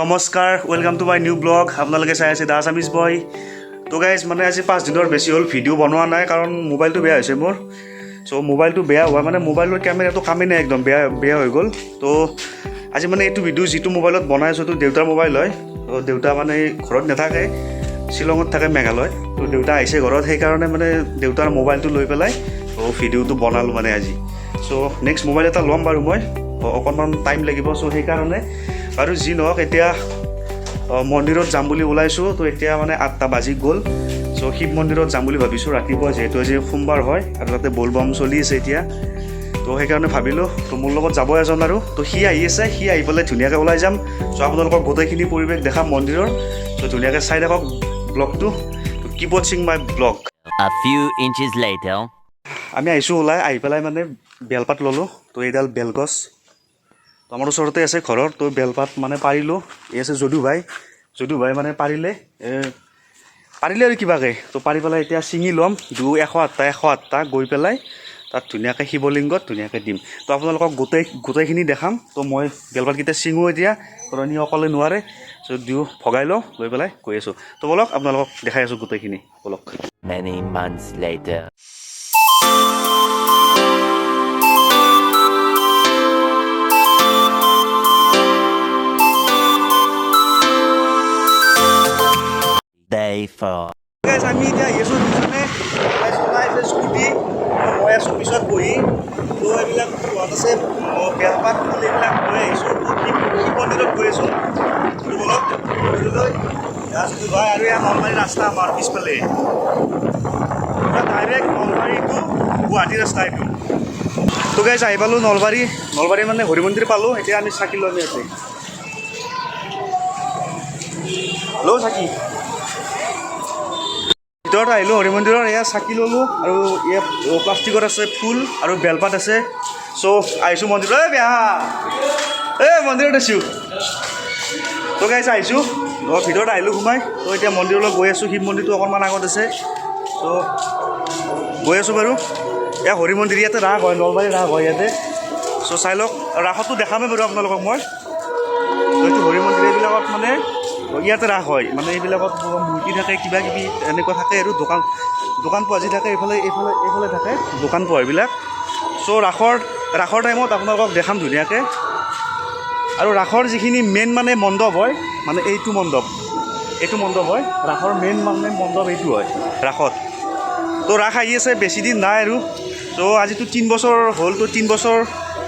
নমস্কাৰ welcome to my new blog আপোনালোকে চাই আছে দা আসামিজ বয় তো গাইজ মানে আজি 5 দিনৰ বেছি হ'ল ভিডিও বনোৱা নাই কাৰণ মোবাইলটো বেয়া হৈছে মোৰ সো মোবাইলটো বেয়া হোৱা মানে মোবাইলৰ ক্যামেৰাটো কামেই নাই একদম বেয়া হৈ গ'ল তো আজি মানে এইটো ভিডিও যেটো মোবাইলত বনাইছো তো দেউতাৰ মোবাইল হয় তো দেউতা মানে ঘৰত নাথাকে শিলঙত থাকে মেঘালয় তো দেউতা আইছে ঘৰত সেই কাৰণে মানে দেউতাৰ মোবাইলটো লৈ পেলাই তো ভিডিওটো বনালো মানে আজি সো নেক্সট মোবাইল এটা লম বাৰু মই অকণমান টাইম লাগিব সো সেই কাৰণে আৰু যি নহওক এতিয়া মন্দিৰত যাম বুলি ওলাইছো তো এতিয়া মানে 8টা বাজি গ'ল সো শিৱ মন্দিৰত যাম বুলি ভাবিছো ৰাতিপুৱা যেহেতু আজি সোমবাৰ হয় আৰু তাতে বলবম চলি আছে এতিয়া তো সেই কাৰণে ভাবিলো তো মোৰ লগত যাব এজন আৰু তো সি আহি আছে সি আহি পেলাই ধুনীয়াকৈ ওলাই যাম সো আপোনালোকক গোটেইখিনি পৰিৱেশ দেখাম মন্দিৰৰ সো ধুনীয়াকৈ চাই থাকক ব্লগটো তো কিপ ৱাচিং my blog A few inches later আমি আইছো ওলাই আহি পেলাই মানে বেলপাত ললো তো এইডাল বেলগছ আমাৰ ওচৰতে আছে ঘৰৰ তো বেলপাত মানে পাৰিলো এই আছে যদু ভাই মানে পাৰিলে আৰু কিবাকে তো পাৰি পেলাই এতিয়া চিঙি ল'ম 108টা গৈ পেলাই তাত ধুনীয়াকৈ শিৱলিংগত ধুনীয়াকৈ দিম তো আপোনালোকক গোটেইখিনি দেখাম তো মই বেলপাতকেইটা চিঙো এতিয়া কাৰণ ই অকলে নোৱাৰে তো দিও ভগাই লওঁ লৈ পেলাই গৈ আছোঁ তো বলক আপোনালোকক দেখাই আছোঁ গোটেইখিনি বলক many months later Day 4 guys আমি এতিয়া yeso দুজনে চলাইছে স্কুটি মই আছো পিছত বহি তো এইবিলাক হোৱাত আছে বেলপাত এইবিলাক লৈ আহিছোঁ শিৱ মন্দিৰত গৈ আছোঁ বলক ৰাস্তা ভাই আৰু ইয়াৰ নলবাৰী ৰাস্তা আমাৰ পিছফালে ডাইৰেক্ট নলবাৰী টু গুৱাহাটী ৰাস্তা এইটো তো গাইজ আহি পালোঁ নলবাৰী মানে হৰি মন্দিৰ পালোঁ এতিয়া আমি চাকি লৈ আছে ল' চাকি ভিতৰত আহিলোঁ হৰি মন্দিৰৰ এয়া চাকি ল'লোঁ আৰু ইয়াত প্লাষ্টিকত আছে ফুল আৰু বেলপাত আছে চ' আহিছোঁ মন্দিৰত মন্দিৰত আছোঁ তো গাইজ আহিছোঁ ভিতৰত আহিলোঁ সোমাই তো এতিয়া মন্দিৰলৈ গৈ আছোঁ শিৱ মন্দিৰটো অকণমান আগত আছে ত' গৈ আছোঁ বাৰু এয়া হৰি মন্দিৰ ইয়াতে ৰাস হয় নলবাৰী ৰাস হয় ইয়াতে চ' চাই লওক ৰাসতো দেখামেই বাৰু আপোনালোকক মই এইটো হৰি মন্দিৰ এইবিলাকত মানে ইয়াতে ৰাস হয় মানে এইবিলাকত মূৰ্তি থাকে কিবা কিবি এনেকুৱা থাকে আৰু দোকান পোৱা যি থাকে এইফালে থাকে দোকান পোৱা এইবিলাক চ' ৰাসৰ টাইমত আপোনালোকক দেখাম ধুনীয়াকৈ আৰু ৰাসৰ যিখিনি মেইন মানে মণ্ডপ হয় মানে এইটো মণ্ডপ হয় ৰাসৰ মেইন মানে মণ্ডপ এইটো হয় ৰাসত তো ৰাস আহি আছে বেছি দিন নাই আৰু ত' আজিতো 3 বছৰ হ'ল তো 3 বছৰ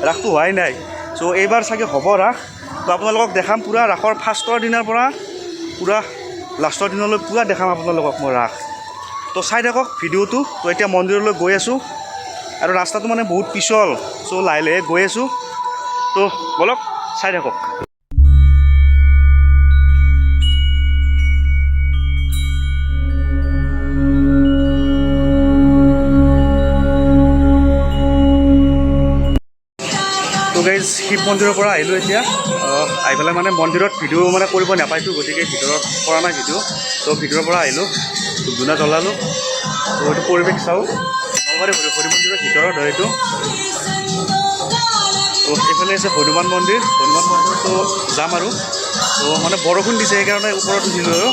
ৰাসটো হোৱাই নাই চ' এইবাৰ চাগে হ'ব ৰাস তো আপোনালোকক দেখাম পূৰা ৰাসৰ ফাৰ্ষ্টৰ দিনাৰ পৰা পূৰা লাষ্টৰ দিনলৈ পূৰা দেখাম আপোনালোকক মই ৰাস তো চাই থাকক ভিডিঅ'টো তো এতিয়া মন্দিৰলৈ গৈ আছোঁ আৰু ৰাস্তাটো মানে বহুত পিছল চ' লাহে লাহে গৈ আছোঁ তো বলক চাই থাকক গাইজ শিৱ মন্দিৰৰ পৰা আহিলোঁ এতিয়া আহি পেলাই মানে মন্দিৰত ভিডিঅ' মানে কৰিব নাপাইছোঁ গতিকে ভিতৰত কৰা নাই ভিডিঅ' তো ভিতৰৰ পৰা আহিলোঁ ধূনা জ্বলালোঁ তো এইটো পৰিৱেশ চাওঁ নলবাৰী হৰি মন্দিৰৰ ভিতৰত হয় এইটো তো এইফালে আছে হনুমান মন্দিৰতো যাম আৰু তো মানে বৰষুণ দিছে সেইকাৰণে ওপৰত উঠিলোঁ আৰু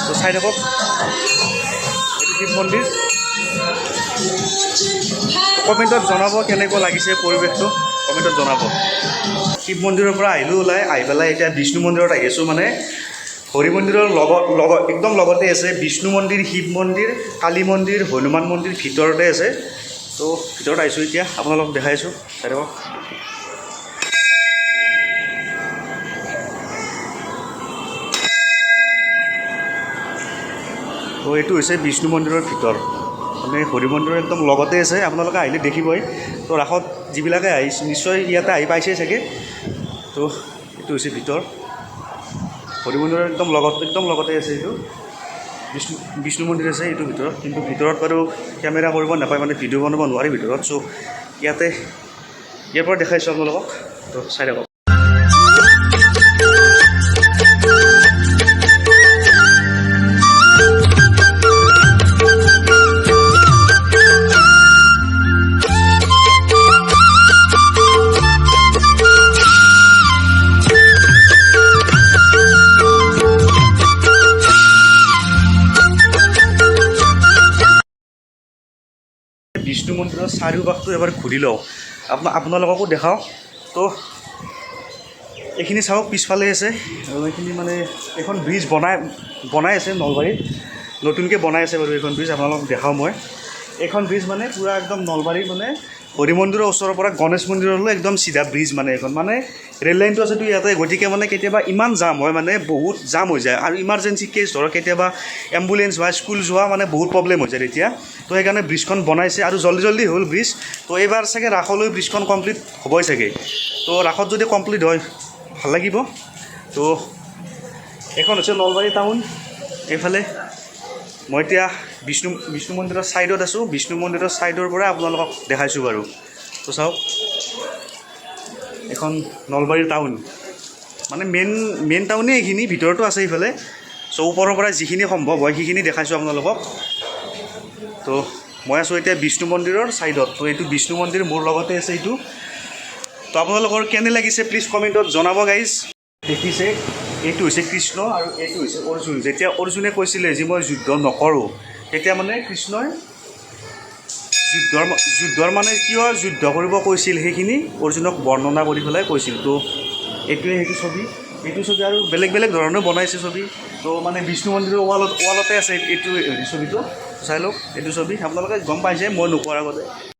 তো চাই থাকক এইটো শিৱ মন্দিৰ কমেণ্টত জনাব কেনেকুৱা লাগিছে পৰিৱেশটো কমেণ্টত জনাব শিৱ মন্দিৰৰ পৰা আহিলোঁ আহি পেলাই এতিয়া বিষ্ণু মন্দিৰত আহি আছোঁ মানে হৰি মন্দিৰৰ লগত একদম লগতে আছে বিষ্ণু মন্দিৰ শিৱ মন্দিৰ কালী মন্দিৰ হনুমান মন্দিৰ ভিতৰতে আছে তো ভিতৰত আহিছোঁ এতিয়া আপোনালোকক দেখাইছোঁ চাই থাকক তো এইটো হৈছে বিষ্ণু মন্দিৰৰ ভিতৰ মানে হৰি মন্দিৰৰ একদম লগতে আছে আপোনালোকে আহিলে দেখিবই তো ৰাসত যিবিলাকে আহিছে নিশ্চয় ইয়াতে আহি পাইছে চাগে তো এইটো হৈছে ভিতৰ হৰি মন্দিৰৰ একদম লগতে আছে এইটো বিষ্ণু মন্দিৰ আছে এইটো ভিতৰত কিন্তু ভিতৰত বাৰু কেমেৰা কৰিব নাপায় মানে ভিডিঅ' বনাব নোৱাৰি ভিতৰত চ' ইয়াৰ পৰা দেখাইছোঁ আপোনালোকক তো চাই থাকক মন্দিৰৰ চাৰিওপাশটো এবাৰ ঘূৰি লওঁ আপোনালোককো দেখাওঁ তো এইখিনি চাওক পিছফালে আছে আৰু এইখিনি মানে এখন ব্ৰিজ বনাই আছে নলবাৰীত নতুনকৈ বনাই আছে বাৰু এইখন ব্ৰিজ আপোনালোকক দেখাওঁ মই এইখন ব্ৰিজ মানে পূৰা একদম নলবাৰীৰ মানে হৰি মন্দিৰৰ ওচৰৰ পৰা গণেশ মন্দিৰলৈ একদম চিধা ব্ৰিজ মানে এখন মানে ৰেল লাইনটো আছেতো ইয়াতে গতিকে মানে কেতিয়াবা ইমান জাম হয় মানে বহুত জাম হৈ যায় আৰু ইমাৰ্জেঞ্চি কেছ ধৰক কেতিয়াবা এম্বুলেঞ্চ বা স্কুল যোৱা মানে বহুত প্ৰব্লেম হৈ যায় তেতিয়া তো সেইকাৰণে ব্ৰিজখন বনাইছে আৰু জল্দি হ'ল ব্ৰিজ তো এইবাৰ চাগে ৰাসলৈ ব্ৰিজখন কমপ্লিট হ'বই চাগে তো ৰাসত যদি কমপ্লিট হয় ভাল লাগিব তো এখন হৈছে নলবাৰী টাউন এইফালে মই এতিয়া বিষ্ণু মন্দিৰৰ ছাইডত আছোঁ বিষ্ণু মন্দিৰৰ ছাইডৰ পৰা আপোনালোকক দেখাইছোঁ বাৰু তো চাওক এখন নলবাৰী টাউন মানে মেইন টাউনেই এইখিনি ভিতৰতো আছে এইফালে চ' ওপৰৰ পৰা যিখিনি সম্ভৱ হয় সেইখিনি দেখাইছোঁ আপোনালোকক তো মই আছোঁ এতিয়া বিষ্ণু মন্দিৰৰ ছাইডত তো এইটো বিষ্ণু মন্দিৰ মোৰ লগতে আছে এইটো তো আপোনালোকৰ কেনে লাগিছে প্লিজ কমেণ্টত জনাব গাইজ দেখিছে এইটো হৈছে কৃষ্ণ আৰু এইটো হৈছে অৰ্জুন যেতিয়া অৰ্জুনে কৈছিলে যে মই যুদ্ধ নকৰোঁ তেতিয়া মানে কৃষ্ণই যুদ্ধৰ মানে কিয় যুদ্ধ কৰিব কৈছিল সেইখিনি অৰ্জুনক বৰ্ণনা কৰি পেলাই কৈছিল তো এইটোৱে এইটো ছবি আৰু বেলেগ ধৰণে বনাইছে ছবি তো মানে বিষ্ণু মন্দিৰৰ ৱালতে আছে এইটো ছবিটো চাই লওক এইটো ছবি আপোনালোকে গম পাইছে মই নোকোৱাৰ আগতে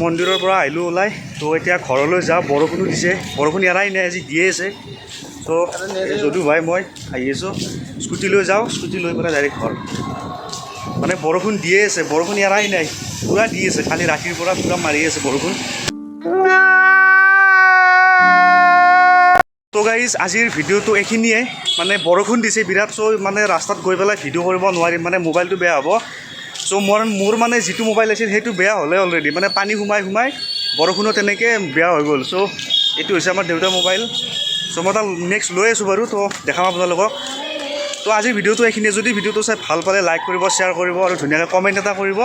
মন্দিৰৰ পৰা আহিলোঁ ওলাই তো এতিয়া ঘৰলৈ যাওঁ বৰষুণো দিছে বৰষুণ এৰাই নাই আজি দিয়ে আছে তো যদিও ভাই মই আহি আছোঁ স্কুটি লৈ যাওঁ স্কুটি লৈ পেলাই ডাইৰেক্ট ঘৰ মানে বৰষুণ দিয়ে আছে বৰষুণ এৰাই নাই পূৰা দি আছে খালি ৰাতিৰ পৰা পূৰা মাৰি আছে বৰষুণ তো গাইজ আজিৰ ভিডিঅ'টো এইখিনিয়ে মানে বৰষুণ দিছে বিৰাট চ' মানে ৰাস্তাত গৈ পেলাই ভিডিঅ' কৰিব নোৱাৰিম মানে মোবাইলটো বেয়া হ'ব চ' মোৰ মানে যিটো মোবাইল আছিল সেইটো বেয়া হ'লে অলৰেডি মানে পানী সোমাই বৰষুণত তেনেকৈ বেয়া হৈ গ'ল চ' এইটো হৈছে আমাৰ দেউতাৰ মোবাইল চ' মই তাক নেক্সট লৈ আছোঁ বাৰু তো দেখাম আপোনালোকক তো আজিৰ ভিডিঅ'টো এইখিনিয়ে যদি ভিডিঅ'টো চাই ভাল পালে লাইক কৰিব শ্বেয়াৰ কৰিব আৰু ধুনীয়াকৈ কমেণ্ট এটা কৰিব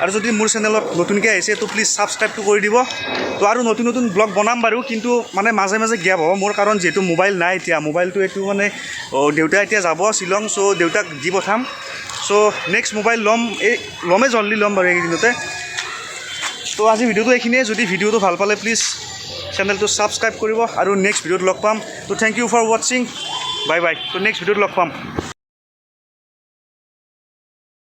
আৰু যদি মোৰ চেনেলত নতুনকৈ আহিছে তো প্লিজ ছাবস্ক্ৰাইবটো কৰি দিব তো আৰু নতুন ব্লগ বনাম বাৰু কিন্তু মানে মাজে গেপ হ'ব মোৰ কাৰণ যিহেতু মোবাইল নাই এতিয়া মোবাইলটো এইটো মানে দেউতা এতিয়া যাব শ্বিলং চ' দেউতাক দি পঠাম চ' নেক্সট মোবাইল ল'মেই জল্দি ল'ম বাৰু এইকেইদিনতে তো আজি ভিডিঅ'টো এইখিনিয়ে যদি ভিডিঅ'টো ভাল পালে প্লিজ চেনেলটো ছাবস্ক্ৰাইব কৰিব আৰু নেক্সট ভিডিঅ'ত লগ পাম তো থেংক ইউ ফৰ ৱাচিং বাই তো নেক্সট ভিডিঅ'ত লগ পাম